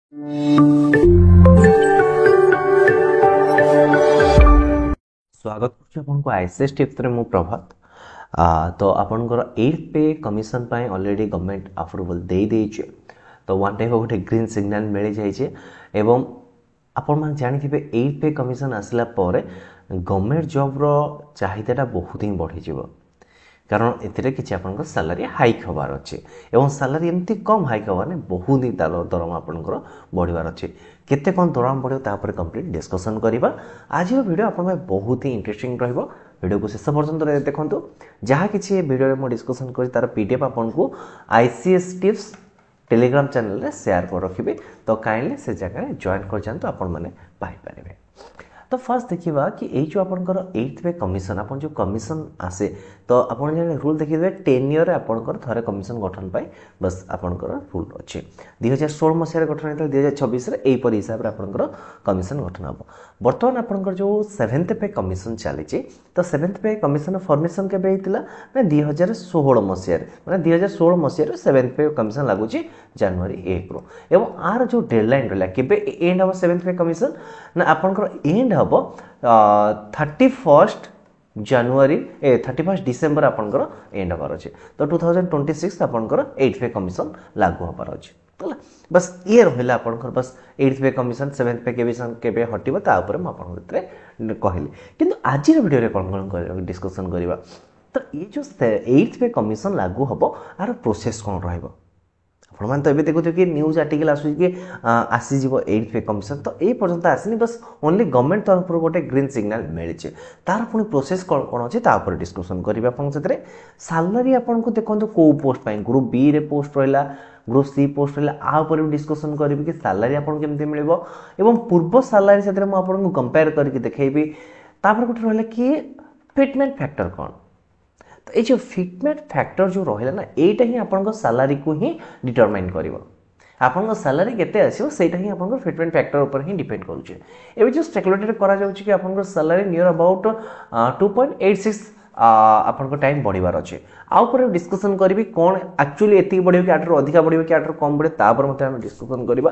स्वागत कर ICS tips रे मु प्रभात तो आपनकर 8th पे कमिशन पाए ऑलरेडी गवर्नमेंट अप्रूवल दे देइछे तो वन टाइप गोटे ग्रीन सिग्नल मिल जाइए एवं आपण मान जानिथिबे 8th पे कमिशन आसला परे गवर्नमेंट जॉब रो चाहिदाटा बहुत ही बढ़ी जीवो कारण एथिरे किछि आपनकर सैलरी हाइक होबार अछि एवं सैलरी एमती कम हाइक होबाने बहुत ही दरमा आपनकर बढ़िबार अछि केते कोन दरमा बढ़ियो ता पर कंप्लीट डिस्कशन करिबा आज रो वीडियो आपन में बहुत ही इंटरेस्टिंग रहइबो वीडियो को शेष पर्यंत देखंतु जहा किछि वीडियो रे मो डिस्कशन करी तार पीडीएफ आपन को आईसीएस टिप्स टेलीग्राम चैनल रे शेयर कर रखिबे तो काइंडली से जगह जॉइन कर जानतो आपन माने पाई पारिबे। तो फर्स्ट देखिबा कि ए जो आपनकर 8th पे कमिशन आपन जो कमिशन आसे तो आपन जे रूल देखिबे 10 ईयर आपनकर थरे कमिशन गठन पाई बस आपनकर रूल अछि 2016 मसिया रे गठन हेतल 2026 रे एई पर हिसाब रे आपनकर कमिशन गठन हबो। वर्तमान आपनकर जो 7th पे कमिशन चली छि तो 7th पे कमिशन फॉर्मेशन के बेइतिला माने 2016 मसिया रे माने 2016 मसिया रे 7th पे कमिशन लागु छि जनवरी 1 रो एवं आर जो डेडलाइन रहला केबे एंड हबो 7th पे कमिशन ना आपनकर एंड हबो 31st जनवरी 31st डिसेंबर आपनकर एंड हबार अछि तो 2026 आपनकर 8th पे कमिशन लागू हबार अछि तला बस ये रहला आपनकर बस 8th पे कमिशन 7th पे कमिशन केबे हटिबो ता ऊपर म आपन भितरे कहली किंतु आज रे वीडियो रे कोन डिस्कशन करिबा तो ये जो 8th पे कमिशन लागू हबो आर प्रोसेस कोन रहइबो आपण मान तो एबे देखो कि न्यूज आर्टिकल आसु कि आसी जीवो 8th पे कमिशन तो ए पर्यंत आसीनी बस ओनली गवर्नमेंट तरफ गोटे ग्रीन सिग्नल मिलचे तार पुनी प्रोसेस कोन कोन अछि ता ऊपर डिस्कशन करिबा आपण सेतरे सैलरी आपण को देखंतो को पोस्ट पाई ग्रुप बी रे पोस्ट रहला ग्रुप सी पोस्ट रहला आ ऊपर भी डिस्कशन करिबि कि सैलरी आपण केमते मिलबो एवं पूर्व सैलरी सेतरे म आपण को कंपेयर करके देखैबी तापर गोटे रहला कि फिटमेंट फैक्टर कोन तो ये जो फिटमेंट फैक्टर जो रहिला ना एटा ही आपन सैलरी को ही डिटरमाइन करिवो आपन सैलरी केते आसीबो सेटा ही आपन फिटमेंट फैक्टर ऊपर ही डिपेंड करूचे एबे जो कैलकुलेटर करा जाउची कि आपन सैलरी नियर अबाउट 2.86 आपन टाइम बढ़िबार अछि आ ऊपर डिस्कशन करबी कोन एक्चुअली एति बढ़ियो कि आटर अधिक बढ़ियो कि आटर कम बढ़े ता पर मते हम डिस्कशन करबा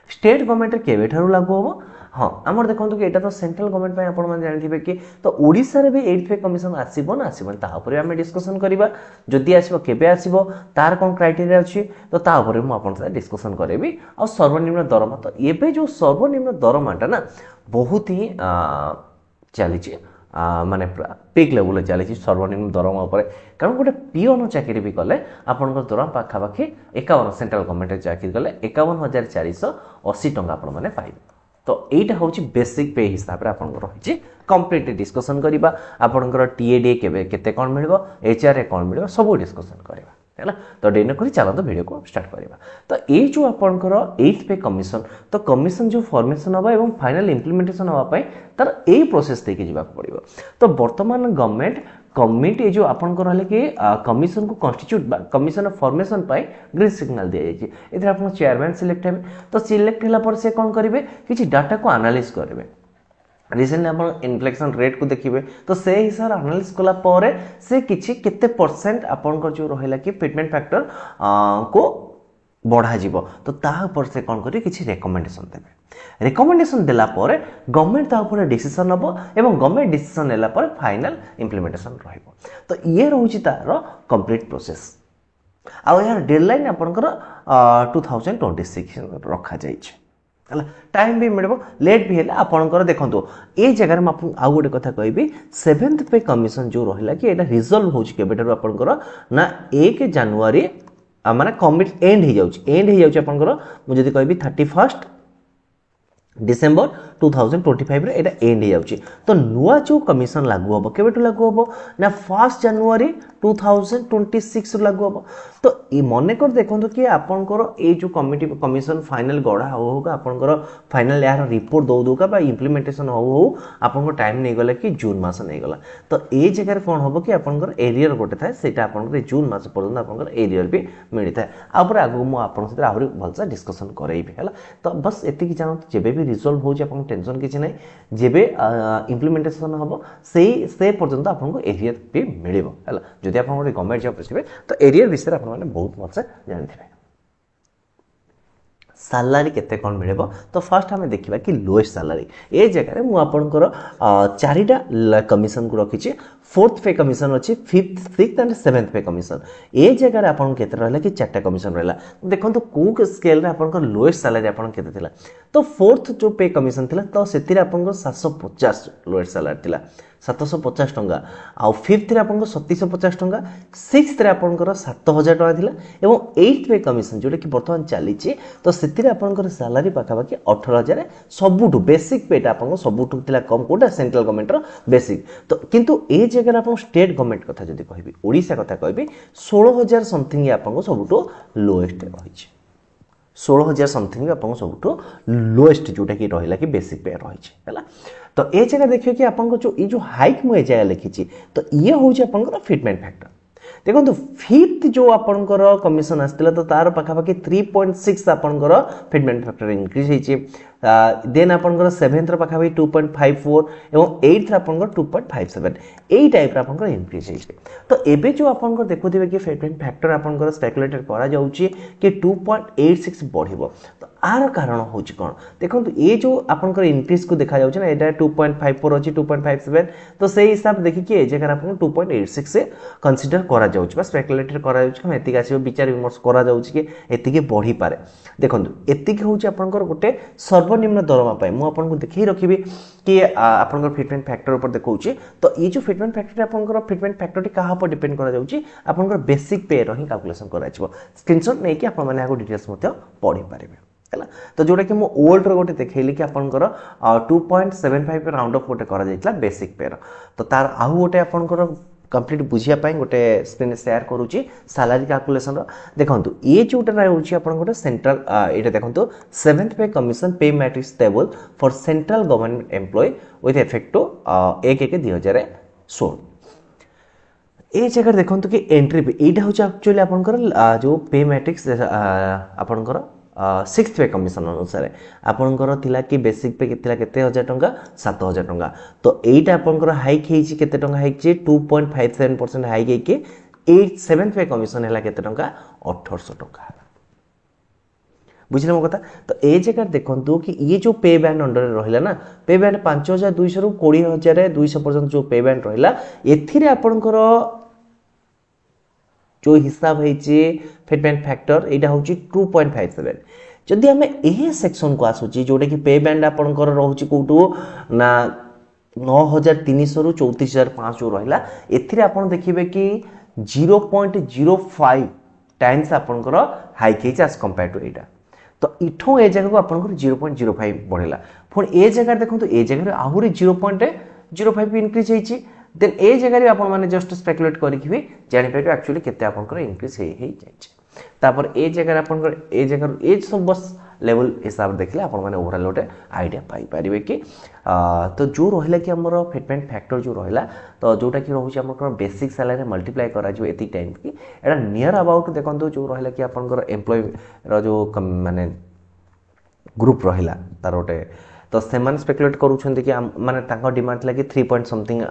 स्टेट गवर्नमेंट रे केबे ठारू लागू होबो हां हमर देखंतु कि एटा तो सेंट्रल गवर्नमेंट पय आपण मन जानिथिबे कि तो ओडिसा रे भी 8th पे कमिशन आसीबो ना आसीबो ता ऊपर हम डिस्कशन करबा जदी आसीबो केबे आसीबो तार कोन क्राइटेरिया अछि तो ता ऊपर हम आपण से डिस्कशन करेबी और सर्वनिम्न दरमा तो एबे जो सर्वनिम्न दरमाटा ना बहुत ही चली छि माने पीक लेवल चली सर्वनिम्न दरमा ऊपर कारण गोटे पिओन चाकरी भी कले आपन दरमा पाखा पाखी 51 सेंट्रल गवर्नमेंट चाकरी कले 51,480 टंका आपण माने पाइबे तो एटा होची बेसिक पे हिसाब रे आपन रहिछि कंप्लीट डिस्कशन करिबा आपनकर टीएडी केबे केते कोन मिलबो एचआरए कोन मिलबो सब डिस्कशन करिबा हैला तो डेन करी चला तो वीडियो को स्टार्ट करिबा तो ए जो आपनकर 8th पे कमिशन तो कमिशन जो फॉर्मेशन हबा एवं फाइनल इंप्लीमेंटेशन हबा पय तार ए प्रोसेस देके जिबा पड़िबो तो वर्तमान गवर्नमेंट कमिटी जो आपनकर रहले कि कमिशन को कॉन्स्टिट्यूट कमिशन फॉर्मेशन पाई ग्रीन सिग्नल दिया जाय एथि आपन चेयरमैन सिलेक्ट हेबे तो सिलेक्ट होला पर से कोन करिवे किछि डाटा को एनालाइज करिवे रिसेंटली आपण इन्फ्लेशन रेट को देखिबे तो से हिसाब एनालिसिस कला परे से किछि केते परसेंट आपन जो रहला कि फिटमेंट फैक्टर को बढ़ा जीवो तो ता ऊपर से कोन करी किछि रिकमेंडेशन देबे रिकमेंडेशन देला परे गवर्नमेंट ता ऊपर डिसीजन हबो एवं गवर्नमेंट डिसीजन लेला परे फाइनल इंप्लीमेंटेशन रहइबो तो ये रहउची तार कंप्लीट प्रोसेस आ यार डेडलाइन आपनकर 2026 रखा जाइछ हला टाइम भी मिलबो लेट भी हेला आपनकर देखंतो ए जगह में आपन आ गोटे कथा कहबी 7th पे कमिशन जो रहला कि एटा रिजॉल्व होची केबेटर आपनकर ना 1 जनवरी माने कमिट एंड हो जाउची आपनकर मु जदी कहबी 31st डिसेंबर 2025 रे एटा एंड हो जाउची तो नुवा जो कमिशन लागू होबो केबेटु लागू होबो ना 1 जनवरी 2026 लागू होबो तो ई मने कर देखंतो कि आपनकर ए जो कमिटी कमिशन फाइनल गढा होगा आपनकर फाइनल यार रिपोर्ट दो दोगा बा इंप्लीमेंटेशन हो आपनकर टाइम नै गला कि जून मास नै गला तो ए जगह कोन होबो कि आपनकर एरियर गोटे थाए सेटा आपनकर जून मास पर्यंत आपनकर एरियर भी मिलि थाए आ पर आगु मु आपन से आहुरी भलसा डिस्कशन करैबे हला तो बस एति कि जानत जेबे भी रिजॉल्व हो जे आपन टेंशन किछ नै जेबे इंप्लीमेंटेशन होबो से पर्यंत आपनको एरियर भी मिलिबो हला जदि आपन गोटे गवर्नमेंट जॉब पसिबे तो एरियर विषय आपन माने बहुत मत से जानथिबे सालारी केते कौन मिले तो फर्स्ट आम देखा कि लोएस्ट सालारी ए जगह मुझे आपंकर चारिटा कमिशन को रखी फोर्थ पे कमिशन अच्छी fifth six and seventh pay commission ए जगह आपन केते रहला कि चारटा कमिशन रहला देखो को स्केल रे आपन लोएस्ट सालारी आपन केते थिला तो फोर्थ जो पे कमिशन थिला तो सेतिर आपन 750 लोएस्ट सालारी थिला 750 टंका आ फिफ्थ रे आपन 3750 टंका सिक्स्थ रे आपन 7000 टंका थिला एवं एट्थ पे कमिशन जोटा कि वर्तमान चली तो सेतिर आपन सालारी पाखापाखि 18000 सबुठू बेसिक पेटा आपन सबुठू थिला कम कोटा सेंट्रल गवर्नमेंट रो बेसिक तो किंतु ए जगह आपन स्टेट गवर्नमेंट कथा जदी कहबी ओडिसा कथा कहबी 16000 समथिंग आपन सबुठू लोएस्ट रही 16000 समथिंग आपन सबुठू लोएस्ट जोटा कि रहिला कि बेसिक पे रही है तो ए जगह देखिए कि आपन जो ये जो हाइक मु ए जगह लिखी तो ये हूँ आपन फिटमेंट फैक्टर देखो तो फिफ्थ जो आपनकर कमिशन आसला तो तार पाखापाखि 3.6 आपनकर फिटमेंट फैक्टर इंक्रीज होइछि देन आपनकर सेवेंथ पाखापाखि 2.54 एवं एट्थ आपनकर 2.57 एई टाइप रा आपनकर इंक्रीज होइछि तो एबे जो आपनकर देखुथिबे कि फिटमेंट फैक्टर आपनकर स्पेकुलेटेड करा जाउछि कि 2.86 बढ़िबो तो आर कारण होछि कोन देखो तो ये जो आपनकर इंक्रीज को देखा जाउछि ना एटा 2.54 अछि 2.57 तो सेही हिसाब देखि कि ए जगह आपन 2.86 से कंसीडर करा जाउछि बस स्पेकुलेटेड करा जाउछि कि एतिक आसीबो विचार विमर्श करा जाउछि कि एतिक बढ़ी पारे देखो एतिक होछि आपनकर गोटे सर्वनिम्न दरमा पाए मु आपन को देखि रखिबी कि आपनकर फिटमेंट फैक्टर ऊपर देखौछि तो ये जो फिटमेंट फैक्टर आपनकर फिटमेंट फैक्टर टी कहा पर डिपेंड करा जाउछि आपनकर बेसिक पे रही कैलकुलेशन करा जाइबो स्क्रीनशॉट नै कि आपन माने आगो डिटेल्स मते पढि पारिबे है तो जोटा कि मु ओल्ड रो गोटे देखैली कि आपनकर 2.75 पे राउंड ऑफ गोटे करा जाइतला बेसिक पे तो तार आउ गोटे आपनकर कंप्लीट बुझिया पाई गोटे स्क्रीन शेयर करूची सैलरी कैलकुलेशन रो देखंतु ये जोटा रहउची आपन गोटे सेंट्रल एटा देखंतु 7th pay commission pay matrix table for central government employ with effect to 1/1/2016 ए जगह देखंतु कि एंट्री पे एटा होची एक्चुअली आपनकर जो पे मैट्रिक्स आपनकर 6th पे कमिशन अनुसार आपनकर थिला कि बेसिक पे केतिला केते हजार टंका 7000 टंका तो एटा आपनकर हाइक हेची केते टंका हाइक जे 2.57% हाइक हेके 7th पे कमिशन हैला केते टंका 1800 टंका बुझले मो कथा तो ए जगह देखंतु कि ये जो पे बैंड अंडर रहिला ना पे बैंड 5200 रु 20200 पर्यंत जो पे बैंड रहिला एथिरे आपनकर जो हिसाब है फिटमेंट फैक्टर एटा होची 2.57 जदि हमें ए सेक्शन को आसुची जोटा कि पे बैंड आपनकर रहउची कोटू ना 9300 रु 34500 रहिला एथिरे आपण देखिबे कि 0.05 टाइम्स आपनकर हाइक है एज कंपेयर टू एटा तो इठो ए जगह को आपनकर 0.05 बढ़िला फिर ए जगह देखंतु ए जगह आहुरी 0.05 इंक्रीज हेची देन ए जगह रे आपण माने जस्ट स्पेकुलेट करिकि भी जानि पाइबे एक्चुअली केते आपनकर इंक्रीज हे जाइछ तापर ए जगह आपनकर ए जगह ए सब बस लेवल हिसाब देखले आपण माने ओवरऑल ओटे आईडिया पाई परिबे कि तो जो रहिला कि हमर फिटमेंट फैक्टर जो रहिला तो जोटा कि रहउछ हमर बेसिक सैलरी मल्टीप्लाई करा जो एती टाइम कि एटा नियर अबाउट देखंतु जो रहिला कि आपनकर एम्प्लॉय रो जो माने ग्रुप रहिला तार ओटे तो सेमान स्पेकुलेट करूछन्ती कि माने तांका डिमांड लागी 3 पॉइंट समथिंग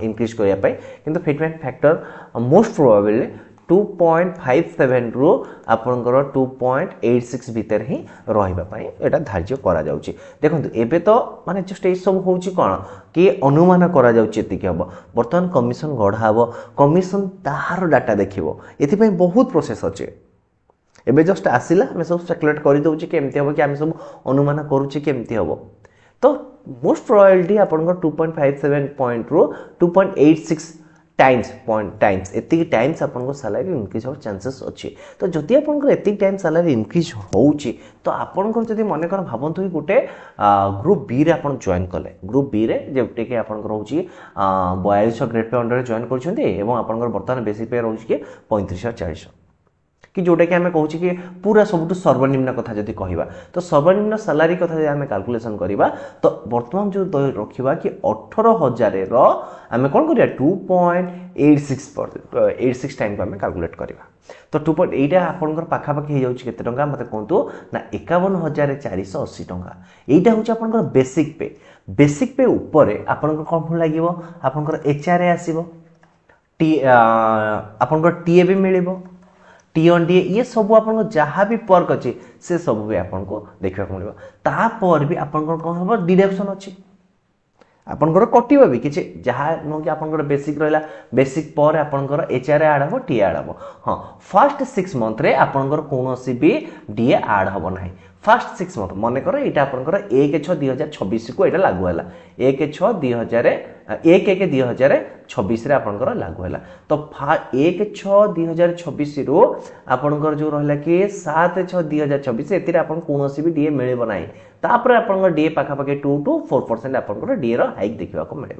इंक्रीज करिया पाई किंतु फिटमेंट फैक्टर मोस्ट प्रोबेबली 2.57 रु आपनकर 2.86 भीतर ही रहिबा पाई एटा धार्य करा जाउची देखंतु एबे तो माने जस्ट ए सब होउची कोन कि अनुमान करा जाउची एति कि हबो वर्तमान कमिशन गढा हबो कमिशन ताहार डाटा देखिबो एति पई बहुत प्रोसेस अछि एबे जस्ट आसिला हम सब स्पेकुलेट करि दउची कि एमति हबो कि हम सब अनुमान करूची कि एमति हबो तो मोस्ट प्रोबेबिलिटी आपनकर 2.57 पॉइंट रो 2.86 टाइम्स एति टाइम्स आपनको सैलरी इंक्रीज हो चांसेस अछि तो जति आपनको एति टाइम सैलरी इंक्रीज होउची तो आपनको जति मने कर भाबंतु गोटे ग्रुप बी रे आपन जॉइन कले ग्रुप बी रे जेते के आपनको रहउची 4200 ग्रेड पे अंडर जॉइन करछन्ती एवं आपनको वर्तमान बेसिक पे रहउची के 35400 कि जोटा कि हमें कहूँ कि पूरा सबुठ सर्वनिम्न कथा जदि कहवा तो सर्वनिम्न सैलरी कथा जब आम कैलकुलेशन करवा तो बर्तमान जो रखा कि 18,000 आम कौन करा 2.86 टाइम को आम कैलकुलेट करवा तो 2.8 आपंकर पाखापाखि हो जाए टंका मत कहतु ना 51,480 टंका यहीटा हूँ आपंकर बेसिक पे उपर आपंकर कौन लगे आपंकर HRA आसो आपंकर TA भी मिल टी ऑन डीए ये सब आपन जहाँ भी पर्क अच्छे से सब भी आपको देखा मिले तापर भी आप डिडक्शन अच्छी आपंकर कटिव भी किसी जहाँ नुह कि आप बेसिक रहा बेसिक पर आपंकर एचआर आड हम टीए आड हम हाँ फर्स्ट 6 मंथ रे आपंकर कौन भी डीए आड हम ना फर्स्ट 6 मंथ मन कर यहाँ आपंकर 1/6/2026 को यहाँ लागू है 1/6/2026 आपंकर लागू है तो 1/6/2026 रु आपंकर जो रहा कि 7/6/2026 ए कौन भी डीए मिल ना तापर आप डीए पाखापाखि 2 to 4% आपंकर डीए हाइक देखा मिले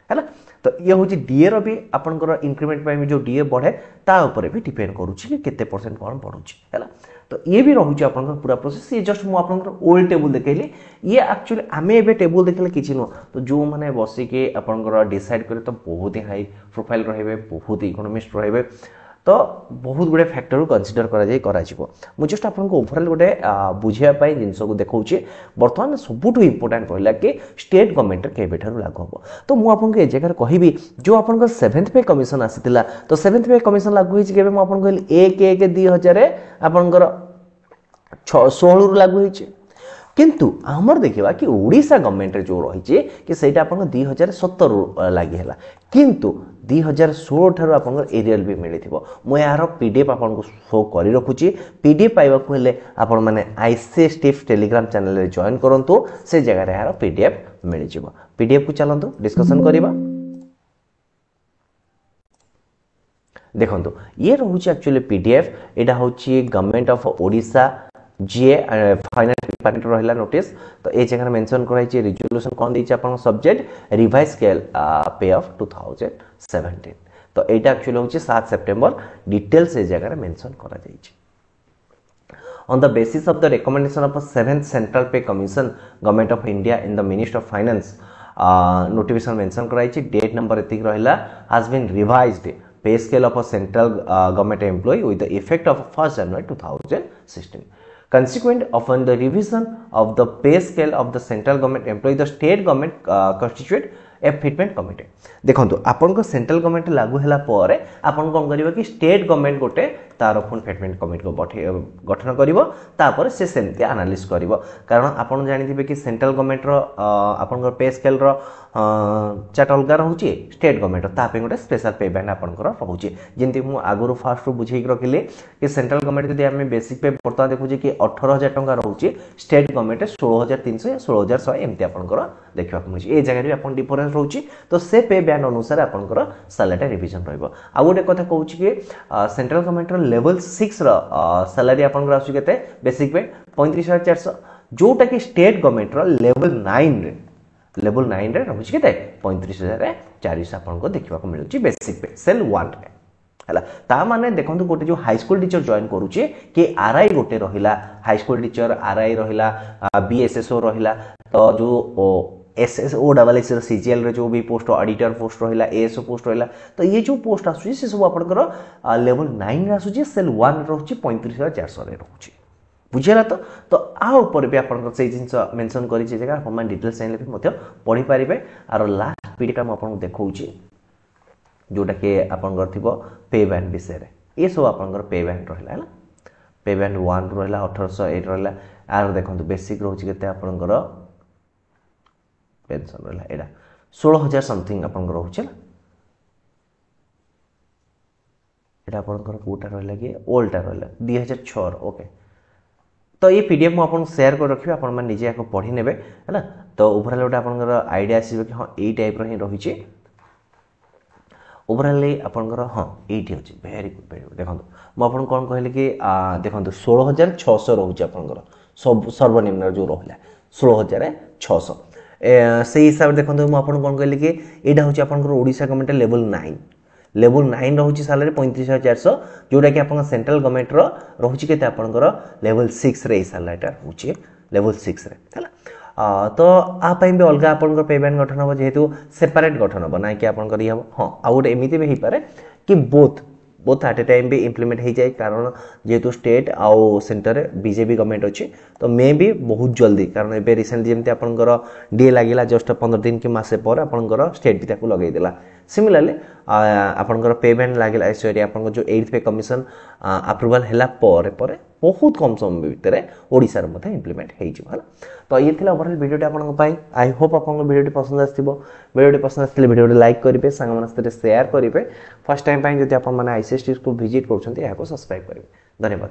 है तो ये हूँ डीए रो भी आपंकर इंक्रीमेंट जो डीए बढ़े ता ऊपर भी डिपेंड करुच्ची कि केते परसेंट कौन बढ़ुची है तो ये भी रोचे आपंकर पूरा प्रोसेस ये जस्ट मुझे आपंकर ओल्ड टेबुल देखली ये एक्चुअली आम ए टेबुल देखले किसी नुह तो जो मैंने बसिके आपंकर डिसाइड करे तो बहुत ही हाई प्रोफाइल रहे बहुत इकोनोमिस्ट रहे तो बहुत गुड़े फैक्टर कंसीडर करा जस्ट आपको ओवरऑल गोटे बुझापी जिनस को देखा बर्तमान सबुठ इम्पोर्टाट रहा कि स्टेट गवर्नमेंट केबेठार लागू हम तो मुझे ये जगह कहि जो आप 7th पे कमिशन आसीला तो 7th पे कमिशन लागू होती है मुझे कहली 1/1/2000 आपंकर 16 लागू होती किंतु आमर देखा कि ओडिशा गवर्नमेंट जो रही कि सहीटा आप 2017 लगी है किंतु 2016 ठार आप एरियल भी मिली मुझे यार पीडीएफ आपको शो कर रखुची पीडीएफ पाइबाकू हेले आपण माने आईसीएस टिप्स टेलीग्राम चैनल रे जॉइन करंतु से जगह यार पीडीएफ मिल जिवो पीडीएफ को चलंतु डिस्कशन करिबा देखंतु ये रहउची एक्चुअली पीडीएफ एटा होची government of Odisha GA finance department रहिला नोटिस तो ए जगह मेंशन कराई छि रिजोल्यूशन कोन दैछि आपन सब्जेक्ट रिवाइज स्केल पे ऑफ 2017 तो एटा एक्चुअली होछि 7 सितंबर डिटेल्स ए जगह मेंशन करा जाइछि on the basis of the recommendation of a 7th central pay commission government of india in the ministry of finance notification mention कराई छि डेट नंबर एतिक रहिला has been revised pay scale of a central government employee with the effect of 1st January 2016 consequent upon the revision of the pay scale of the central government employee the state government constitute A fitment committee देखो आपन central government लागू है आपन कौन करिबा कि state government गोटे तार पुन फिटमेंट कमिटी को गठन करिवो तापर से सेमती एनालिसिस करिवो कारण आपन जानिथिबे कि सेंट्रल गवर्नमेंट रो आपन पे स्केल रो चार्ट अलगा रहउची स्टेट गवर्नमेंट ता पे गोटे स्पेशल पे बैंड आपन रहउची जेंति मु आगुरु फास्ट रो बुझेई रखिले कि सेंट्रल गवर्नमेंट जदि हम बेसिक पे वर्तमान देखुची कि 18000 टंका रहउची स्टेट गवर्नमेंट 16300 या 16100 एमती आपन देखा मिलुची ए जगह भी आपन डिफरेंस रहउची तो से पे बैंड अनुसार आपन सैलरी रिवीजन रहइबो आ गोटे कथा कहउची कि सेंट्रल गवर्नमेंट रो लेवल 6 रो सैलरी आपन आसु केते बेसिक पे 35400 जोटा कि स्टेट गवर्नमेंट रो लेवल 9 रे रहउची केते 35400 आपन देखा मिलुची बेसिक पे सेल 1 रे हला ता माने देखंतु गोटे जो हाई स्कूल टीचर जॉइन करूची कि आरआई गोटे रहिला हाई स्कूल टीचर आरआई रहिला बीएसएसओ रहिला तो जो एसएसओ डबल एस सीजीएल रे जो भी पोस्ट ऑडिटर पोस्ट रहिला एएसओ पोस्ट रहिला तो ये जो पोस्ट आसुची से सब आपनकर लेवल 9 रे आसुची सेल 1 रहउची 35400 रे रहउची बुझिला तो आ ऊपर भी आपनकर से जिंस मेंशन करी जे जगह हम डिटेल्स चाइले भी मते पढी पारिबे आरो लास्ट पीडीएफ हम आपन देखौची जोटा कि आपनकर थिबो पे बैंड विषय रे ये सब आपनकर पे बैंड रहिला है पे बैंड 1 रहिला 1808 रहिला आरो देखंतु बेसिक रहउची केते आपनकर पेंशन रहा एटा 16000 समथिंग आपन रहउछ एटा आपन कोटा रहला कि ओल्डा रहला 2006 ओके तो ये पीडीएफ मु आपन शेयर कर रखिबे आपन मन निजे आको पढी नेबे हैला तो ओवरऑल ओटा आपन आईडिया आसीबे कि हां एई टाइप रो ही रहिछि ओवरऑल आपन हां एटी होछि वेरी गुड देखंतु मु आपन कोन कहले कि देखंतु 16600 रहउछ आपन सब सर्वनिम्न जो रहला 16600 से हिसाब से देखो मुझे कौन कहली कि यहाँ हूँ आप ओडिशा गवर्नमेंट लेवल 9 रोचे सैलरी 35400 जोटा कि आप सेंट्रल गवर्नमेंट रोचे के लेवल 6 रे सैलरीटा रोचे लेवल 6 रे है तो आपाई भी अलग आप पे बैंड गठन हम जेहेतु सेपरेट गठन हम ना कि आप हाँ आ गए एमती भी हो पारे कि both both at A time भी इम्प्लीमेंट हो जाए कारण जेहेतु स्टेट आउ सेंटर बीजेपी गवर्नमेंट अच्छी तो मे भी बहुत जल्दी कारण ए रिसेंटली जमी आपंकर डीए लगे जस्ट 15 दिन कि मसे पर आपंकर स्टेट भी ताको लगेदेला सिमिलरली आपंकर पेमेंट लगे सॉरी आप जो 8th पे कमिशन अप्रूवल है बहुत कम समय भितर ओडिशार मध्य इम्प्लीमेंट हो तो ये थी ओवरऑल वीडियो आपंप आई होप आप वीडियो पसंद आडियो पसंद आसते वीडियो लाइक करेंगे सांग शेयर करेंगे फर्स्ट टाइम जब आप आईसीएसटी को विजिट कर सब्सक्राइब करेंगे धन्यवाद।